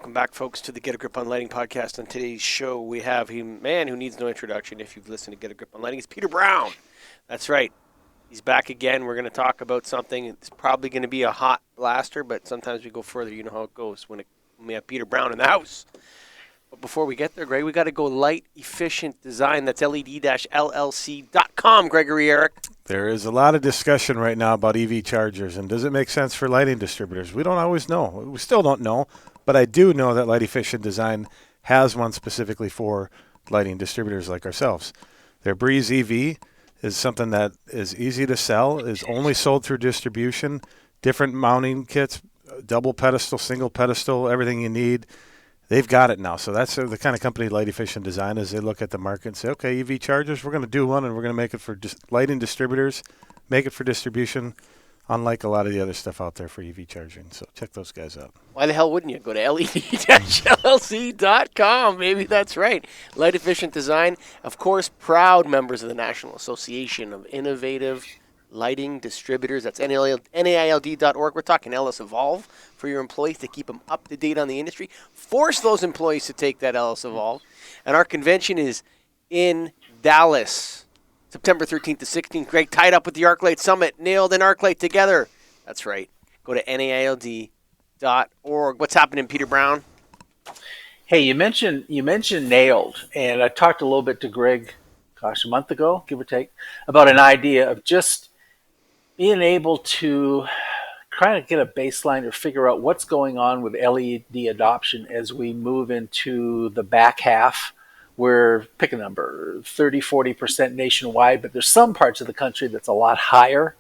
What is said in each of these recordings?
Welcome back, folks, to the Get a Grip on Lighting podcast. On today's show, we have a man who needs no introduction if you've listened to Get a Grip on Lighting. It's Peter Brown. That's right. He's back again. We're going to talk about something. It's probably going to be a hot blaster, but sometimes we go further. You know how it goes when we have Peter Brown in the house. But before we get there, Greg, we got to go light efficient design. That's LED-LLC.com, Gregory Ehrich. There is a lot of discussion right now about EV chargers, and does it make sense for lighting distributors? We don't always know. We still don't know, but I do know that light efficient design has one specifically for lighting distributors like ourselves. Their Breeze EV is something that is easy to sell, is only sold through distribution, different mounting kits, double pedestal, single pedestal, everything you need. They've got it now. So that's the kind of company Light Efficient Design is. They look at the market and say, okay, EV chargers, we're going to do one, and we're going to make it for lighting distributors, make it for distribution, unlike a lot of the other stuff out there for EV charging. So check those guys out. Why the hell wouldn't you? Go to LED-LLC.com. Maybe that's right. Light Efficient Design, of course, proud members of the National Association of Innovative Lighting Distributors. That's NAILD.org. We're talking LS Evolve for your employees to keep them up to date on the industry. Force those employees to take that LS Evolve. And our convention is in Dallas, September 13th to 16th. Greg, tied up with the ArcLight Summit. Nailed and ArcLight together. That's right. Go to NAILD.org. What's happening, Peter Brown? Hey, you mentioned nailed, and I talked a little bit to Greg, a month ago, give or take, about an idea of just being able to kind of get a baseline or figure out what's going on with LED adoption as we move into the back half. We're, pick a number, 30-40% nationwide, but there's some parts of the country that's a lot higher,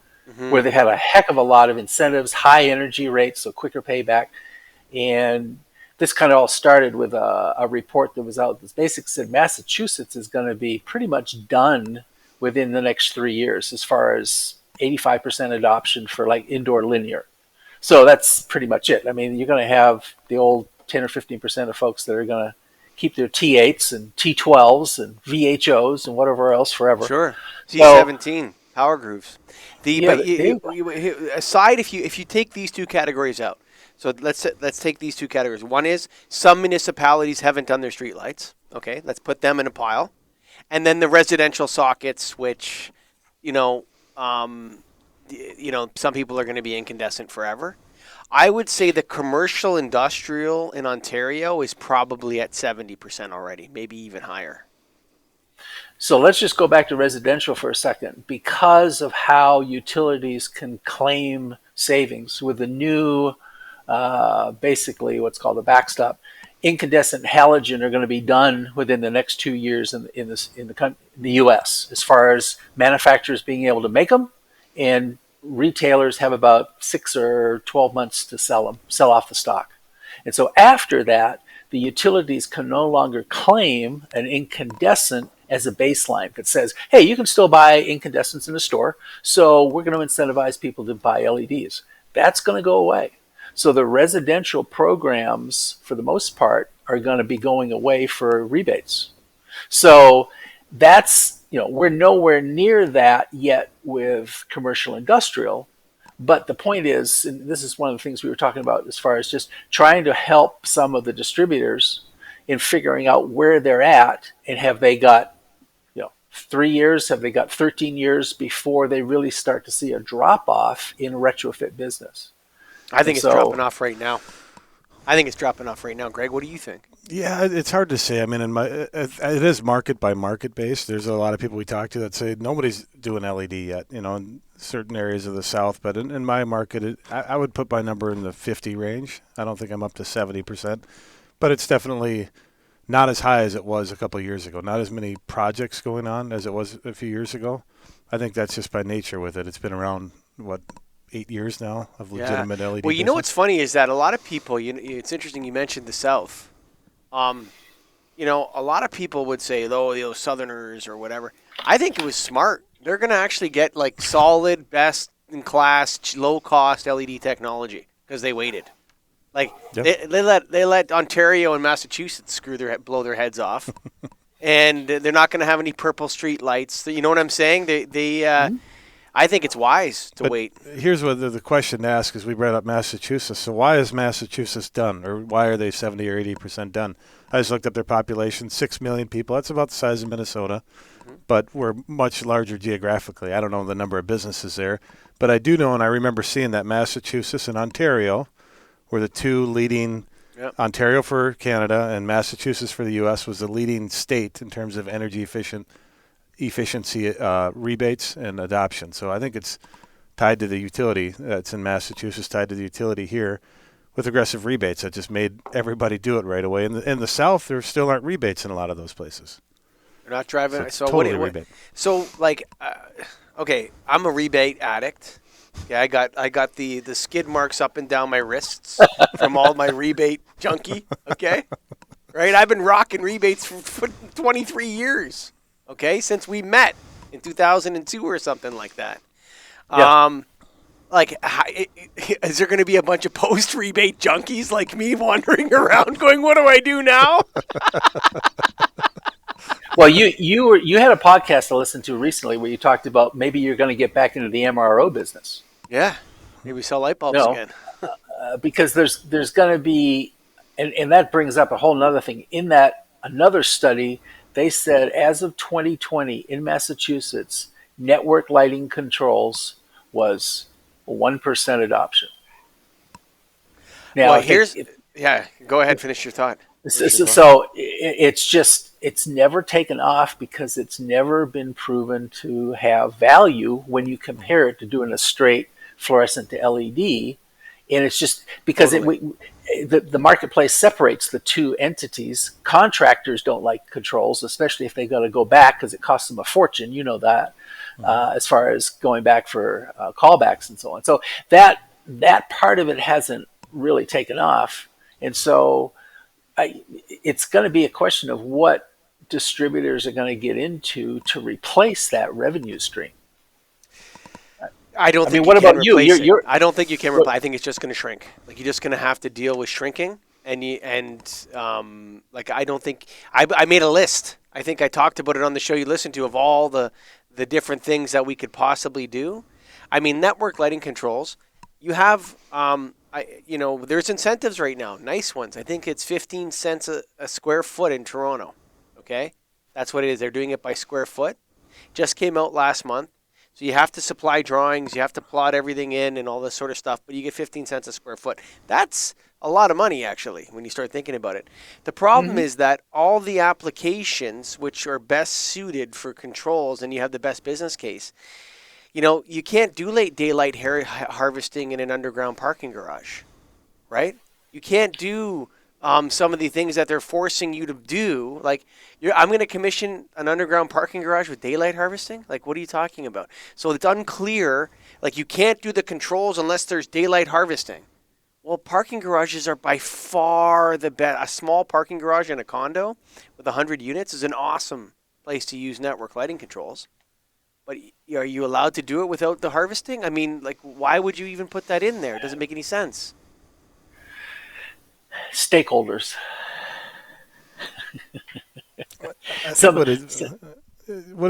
where they have a heck of a lot of incentives, high energy rates, so quicker payback. And this kind of all started with a report that was out that basically said Massachusetts is going to be pretty much done within the next 3 years as far as 85% adoption for like indoor linear. So that's pretty much it. I mean, you're going to have the old 10 or 15% of folks that are going to keep their T8s and T12s and VHOs and whatever else forever. Sure. T17, power grooves. Aside, if you take these two categories out, so let's take these two categories. One is some municipalities haven't done their streetlights. Okay, let's put them in a pile. And then the residential sockets, which, some people are going to be incandescent forever. I would say the commercial industrial in Ontario is probably at 70% already, maybe even higher. So let's just go back to residential for a second. Because of how utilities can claim savings with the new, basically what's called a backstop, incandescent halogen are going to be done within the next 2 years in the U.S. as far as manufacturers being able to make them, and retailers have about 6 or 12 months to sell off the stock. And so after that, the utilities can no longer claim an incandescent as a baseline that says, hey, you can still buy incandescents in a store, so we're going to incentivize people to buy LEDs. That's going to go away. So the residential programs, for the most part, are going to be going away for rebates. So that's, we're nowhere near that yet with commercial industrial. But the point is, and this is one of the things we were talking about as far as just trying to help some of the distributors in figuring out where they're at, and have they got 3 years, have they got 13 years before they really start to see a drop off in retrofit business. I think it's dropping off right now. Greg, what do you think? Yeah, it's hard to say. I mean, it is market by market based. There's a lot of people we talk to that say nobody's doing LED yet, in certain areas of the South. But in my market, I would put my number in the 50 range. I don't think I'm up to 70%. But it's definitely not as high as it was a couple of years ago. Not as many projects going on as it was a few years ago. I think that's just by nature with it. It's been around, 8 years now of legitimate LED Well, business. What's funny is that a lot of people, it's interesting you mentioned the South. A lot of people would say, those Southerners or whatever. I think it was smart. They're going to actually get solid, best-in-class, low-cost LED technology because they waited. They let Ontario and Massachusetts blow their heads off, and they're not going to have any purple street lights. You know what I'm saying? I think it's wise to But wait. here's what the question to ask is: we brought up Massachusetts. So why is Massachusetts done, or why are they 70 or 80% done? I just looked up their population, 6 million people. That's about the size of Minnesota, but we're much larger geographically. I don't know the number of businesses there, but I do know, and I remember seeing that Massachusetts and Ontario were the two leading. Yep. Ontario for Canada and Massachusetts for the U.S. was the leading state in terms of energy efficiency rebates and adoption. So I think it's tied to the utility that's in Massachusetts, tied to the utility here with aggressive rebates that just made everybody do it right away. In the South, there still aren't rebates in a lot of those places. You're not driving. So it's So totally what? rebate. So like, okay, I'm a rebate addict. Yeah, I got the skid marks up and down my wrists from all my rebate junkie. Okay, right. I've been rocking rebates for 23 years. Okay, since we met in 2002 or something like that. Yeah. Is there going to be a bunch of post rebate junkies like me wandering around going, "What do I do now?" Well, you had a podcast to listen to recently where you talked about maybe you're going to get back into the MRO business. Yeah, maybe we sell light bulbs No. again. Because there's going to be, and that brings up a whole nother thing. In that another study, they said as of 2020 in Massachusetts, network lighting controls was 1% adoption. Now, Well, go ahead, finish your thought. so it's never taken off because it's never been proven to have value when you compare it to doing a straight fluorescent to LED. And it's just because Totally. the marketplace separates the two entities. Contractors don't like controls, especially if they got to go back because it costs them a fortune. You know that, as far as going back for callbacks and so on. So that part of it hasn't really taken off, and so it's going to be a question of what distributors are going to get into to replace that revenue stream. I don't think what you can about you? replace it. You're I don't think you can replace. I think it's just going to shrink. Like you're just going to have to deal with shrinking, like I don't think I made a list. I think I talked about it on the show you listened to of all the different things that we could possibly do. I mean, network lighting controls. You have there's incentives right now, nice ones. I think it's 15 cents a square foot in Toronto. Okay, that's what it is. They're doing it by square foot. Just came out last month. So you have to supply drawings, you have to plot everything in and all this sort of stuff, but you get 15 cents a square foot. That's a lot of money, actually, when you start thinking about it. The problem is that all the applications which are best suited for controls and you have the best business case, you can't do late daylight harvesting in an underground parking garage, right? You can't do some of the things that they're forcing you to do. Like, I'm going to commission an underground parking garage with daylight harvesting? Like, what are you talking about? So it's unclear. Like, you can't do the controls unless there's daylight harvesting. Well, parking garages are by far the best. A small parking garage in a condo with 100 units is an awesome place to use network lighting controls. But are you allowed to do it without the harvesting? I mean, like, why would you even put that in there? It doesn't make any sense. stakeholders. What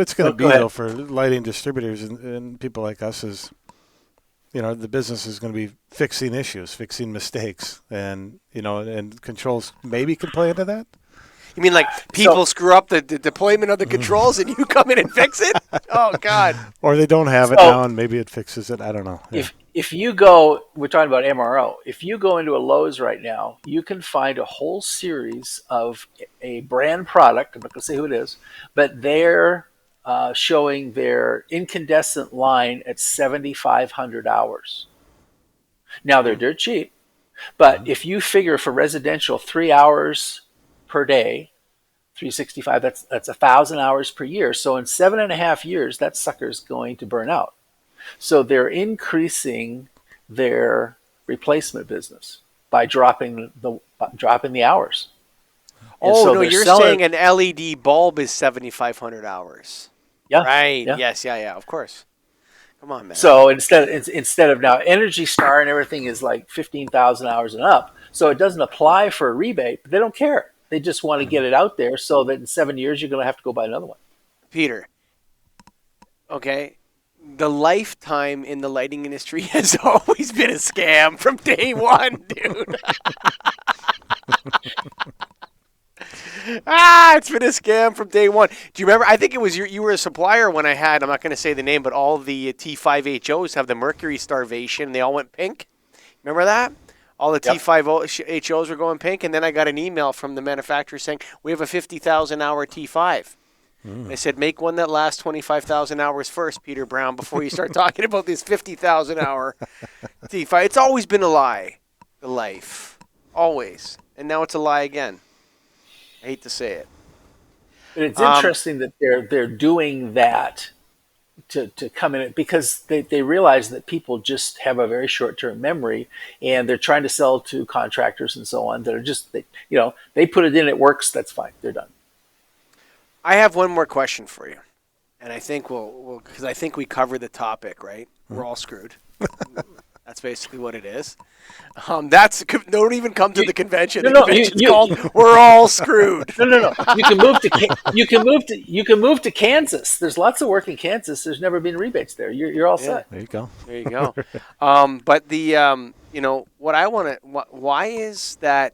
it's going to be, go ahead. though, for lighting distributors and people like us is, the business is going to be fixing issues, fixing mistakes, and, and controls maybe can play into that. You mean like people screw up the deployment of the controls and you come in and fix it? Oh, God. Or they don't have it now and maybe it fixes it. I don't know. Yeah. If you go, we're talking about MRO. If you go into a Lowe's right now, you can find a whole series of a brand product. I'm not going to say who it is, but they're showing their incandescent line at 7,500 hours. Now they're dirt cheap, but if you figure for residential 3 hours per day, 365, that's 1,000 hours per year. So in 7.5 years, that sucker's going to burn out. So they're increasing their replacement business by dropping the hours. Oh, so no, you're saying an LED bulb is 7,500 hours. Yeah. Right. Yeah. Yes. Yeah. Of course. Come on, man. So instead of now Energy Star and everything is like 15,000 hours and up. So it doesn't apply for a rebate, but they don't care. They just want to get it out there so that in 7 years you're going to have to go buy another one. Peter. Okay. the lifetime in the lighting industry has always been a scam from day one, dude. It's been a scam from day one. Do you remember? I think it was you were a supplier when I had, I'm not going to say the name, but all the T5HOs have the mercury starvation. They all went pink. Remember that? All the Yep. T5HOs were going pink. And then I got an email from the manufacturer saying, we have a 50,000 hour T5. They said, make one that lasts 25,000 hours first, Peter Brown, before you start talking about this 50,000 hour T5. It's always been a lie, the life. Always. And now it's a lie again. I hate to say it. But it's Um, interesting that they're doing that to come in because they realize that people just have a very short term memory, and they're trying to sell to contractors and so on that are just they put it in, it works, that's fine, they're done. I have one more question for you. And I think we'll because I think we covered the topic, right? We're all screwed. That's basically what it is. Don't even come to You, the convention. no The no convention's called "We're All Screwed." no. You can move to you can move to Kansas. There's lots of work in Kansas. There's never been rebates there. You're all Yeah, set. There you go. there you go. But the what I want to why is that?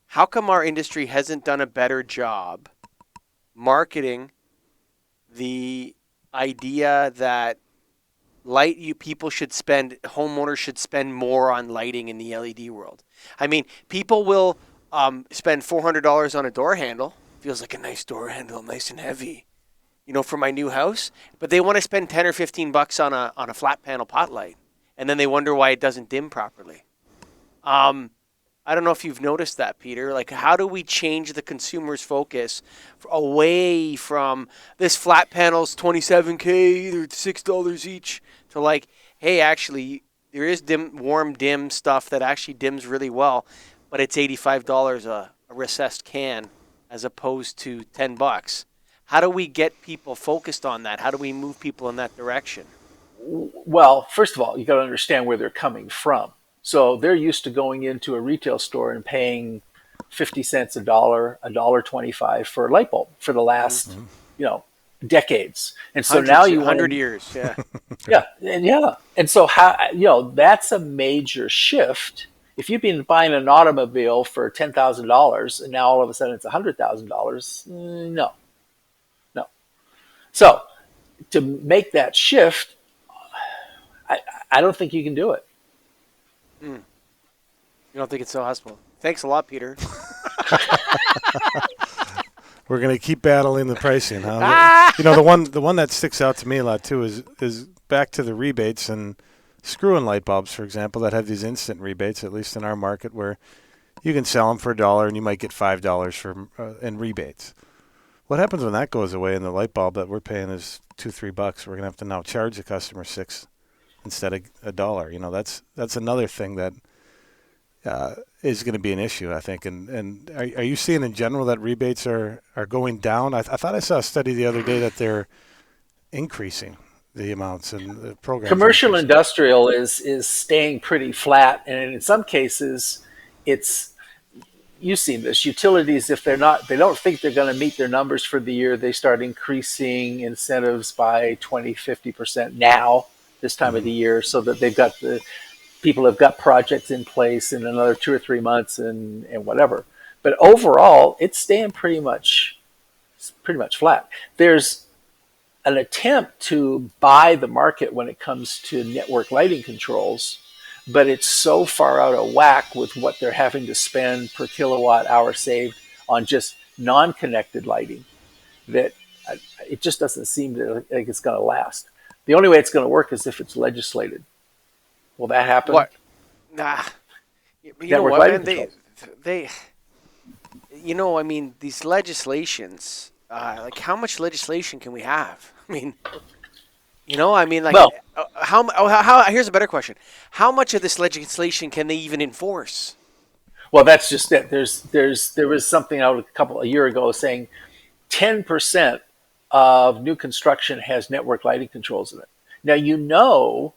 How come our industry hasn't done a better job marketing the idea that homeowners should spend more on lighting in the LED world? I mean, people will spend $400 on a door handle. Feels like a nice door handle, nice and heavy, for my new house. But they want to spend 10 or 15 bucks on a flat panel pot light, and then they wonder why it doesn't dim properly. Um, I don't know if you've noticed that, Peter. Like, how do we change the consumer's focus away from this flat panel's 27K, they're $6 each, to like, hey, actually, there is warm dim stuff that actually dims really well, but it's $85 a recessed can as opposed to 10 bucks. How do we get people focused on that? How do we move people in that direction? Well, first of all, you got to understand where they're coming from. So they're used to going into a retail store and paying 50 cents a dollar 25 for a light bulb for the Mm-hmm. last, you know, decades. And so now Hundreds, you want 100 to, years, yeah. yeah. And so how, that's a major shift. If you've been buying an automobile for $10,000 and now all of a sudden it's $100,000, no, no. So to make that shift, I, I don't think you can do it. Mm. You don't think it's so possible? Thanks a lot, Peter. We're going to keep battling the pricing, huh? Ah! The one that sticks out to me a lot too is back to the rebates and screw-in light bulbs, for example, that have these instant rebates, at least in our market, where you can sell them for $1 and you might get $5 for in rebates. What happens when that goes away and the light bulb that we're paying is $2-3? We're going to have to now charge the customer $6 instead of $1. That's another thing that is going to be an issue, I think. And are you seeing in general that rebates are going down? I thought I saw a study the other day that they're increasing the amounts and the programs. Commercial industrial is staying pretty flat, and in some cases, it's you've seen this. Utilities, if they don't think they're going to meet their numbers for the year, they start increasing incentives by 20-50% now this time of the year, so that people have got projects in place in another 2 or 3 months and whatever. But overall, it's staying pretty much flat. There's an attempt to buy the market when it comes to network lighting controls, but it's so far out of whack with what they're having to spend per kilowatt hour saved on just non-connected lighting that it just doesn't seem like it's going to last. The only way it's going to work is if it's legislated. Will that happen? What? Nah. You know Network what, lighting man? controls. They, I mean, these legislations, like, how much legislation can we have? I mean, like, Well, here's a better question. How much of this legislation can they even enforce? Well, that's just it. There was something out a year ago saying 10% of new construction has network lighting controls in it. Now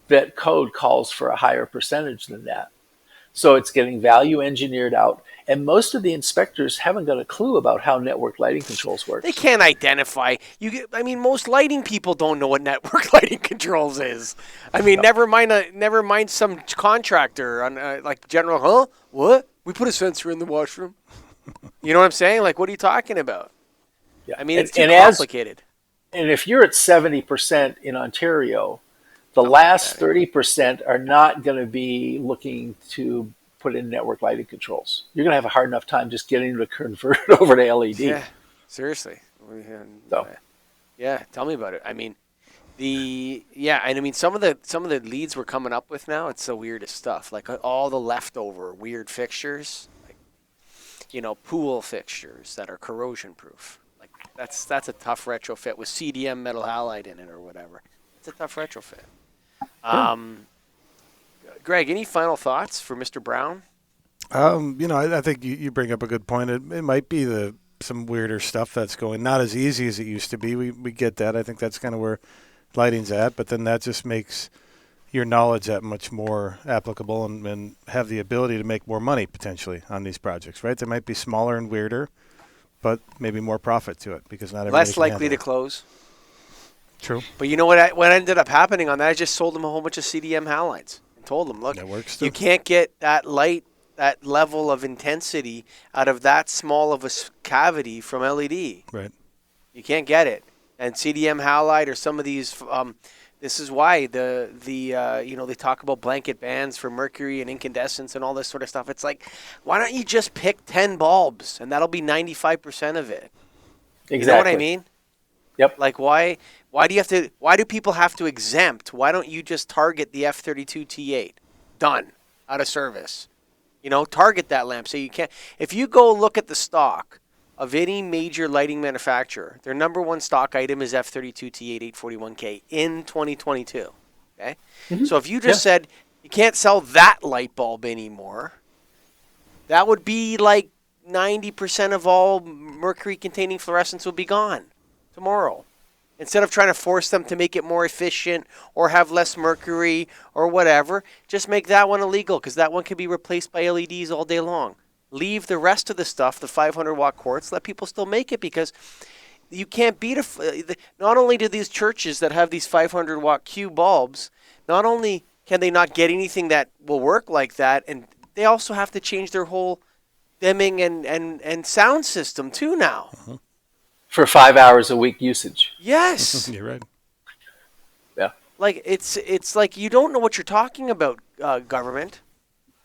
that code calls for a higher percentage than that, So it's getting value engineered out. And most of the inspectors haven't got a clue about how network lighting controls works. They can't identify. I mean, most lighting people don't know what network lighting controls is. I mean, never mind some contractor on like general. Huh? What? We put a sensor in the washroom. You know what I'm saying? Like, what are you talking about? Yeah. I mean, it's too complicated. And if you're at 70% in Ontario, the last 30% are not going to be looking to put in network lighting controls. You're going to have a hard enough time just getting them to convert over to LED. Yeah, seriously. So. Yeah, tell me about it. I mean, and I mean some of the leads we're coming up with now. It's the weirdest stuff. Like all the leftover weird fixtures, like pool fixtures that are corrosion proof. Like that's a tough retrofit with CDM metal halide in it or whatever. It's a tough retrofit. Greg, any final thoughts for Mr. Brown? I think you bring up a good point. It might be some weirder stuff that's going, not as easy as it used to be. We get that. I think that's kind of where lighting's at, but then that just makes your knowledge that much more applicable and have the ability to make more money potentially on these projects, right? They might be smaller and weirder, but maybe more profit to it because not everybody less likely to close. True. But you know what ended up happening on that? I just sold them a whole bunch of CDM halides and told them, look, that works too. You can't get that level of intensity out of that small of a cavity from LED. Right. You can't get it. And CDM halide or some of these, this is why they talk about blanket bans for mercury and incandescence and all this sort of stuff. It's like, why don't you just pick 10 bulbs and that'll be 95% of it? Exactly. You know what I mean? Yep. Like why do people have to exempt? Why don't you just target the F32 T8? Done. Out of service. Target that lamp so you can't. If you go look at the stock of any major lighting manufacturer, their number one stock item is F32 T8 841K in 2022. Okay? Mm-hmm. So if you just said you can't sell that light bulb anymore, that would be like 90% of all mercury containing fluorescents would be gone tomorrow. Instead of trying to force them to make it more efficient or have less mercury or whatever, just make that one illegal because that one can be replaced by LEDs all day long. Leave the rest of the stuff, the 500-watt quartz, let people still make it because you can't beat not only do these churches that have these 500-watt Q bulbs, not only can they not get anything that will work like that, and they also have to change their whole dimming and sound system too now. Uh-huh. For 5 hours a week usage. Yes. You're right. Yeah. Like it's like you don't know what you're talking about, government.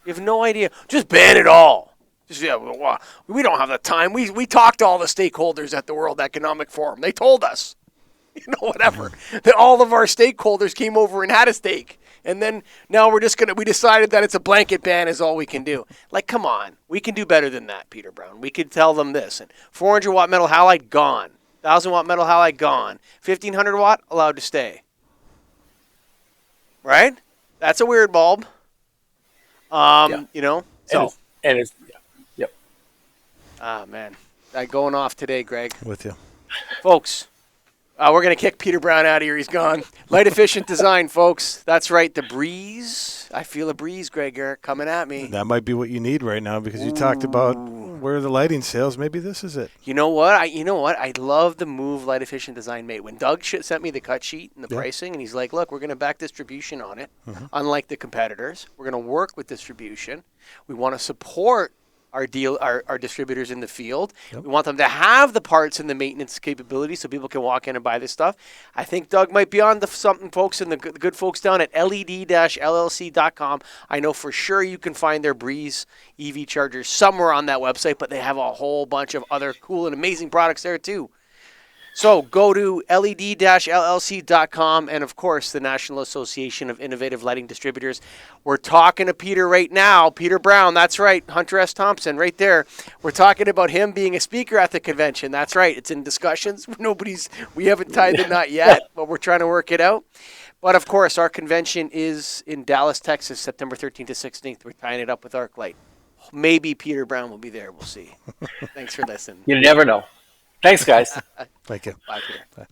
You have no idea. Just ban it all. We don't have the time. We talked to all the stakeholders at the World Economic Forum. They told us, whatever. That all of our stakeholders came over and had a stake. And then now we decided that it's a blanket ban is all we can do. Like, come on. We can do better than that, Peter Brown. We could tell them this. And 400-watt metal halide, gone. 1,000-watt metal halide, gone. 1,500-watt, allowed to stay. Right? That's a weird bulb. So. Yep. Ah, man. Going off today, Greg. With you. Folks. We're going to kick Peter Brown out of here. He's gone. Light efficient design, folks. That's right. The breeze. I feel a breeze, Greg Ehrich, coming at me. That might be what you need right now because you talked about where the lighting sales. Maybe this is it. You know what? I love the move Light efficient design made. When Doug sent me the cut sheet and the pricing, and he's like, look, we're going to back distribution on it, unlike the competitors. We're going to work with distribution. We want to support our distributors in the field. Yep. We want them to have the parts and the maintenance capability so people can walk in and buy this stuff. I think Doug might be on to something, folks, and the good folks down at led-llc.com. I know for sure you can find their Breeze EV chargers somewhere on that website, but they have a whole bunch of other cool and amazing products there too. So go to led-llc.com and, of course, the National Association of Innovative Lighting Distributors. We're talking to Peter right now. Peter Brown, that's right. Hunter S. Thompson right there. We're talking about him being a speaker at the convention. That's right. It's in discussions. We haven't tied the knot yet, but we're trying to work it out. But, of course, our convention is in Dallas, Texas, September 13th to 16th. We're tying it up with ArcLight. Maybe Peter Brown will be there. We'll see. Thanks for listening. You never know. Thanks, guys. Thank you. Bye, Peter. Bye.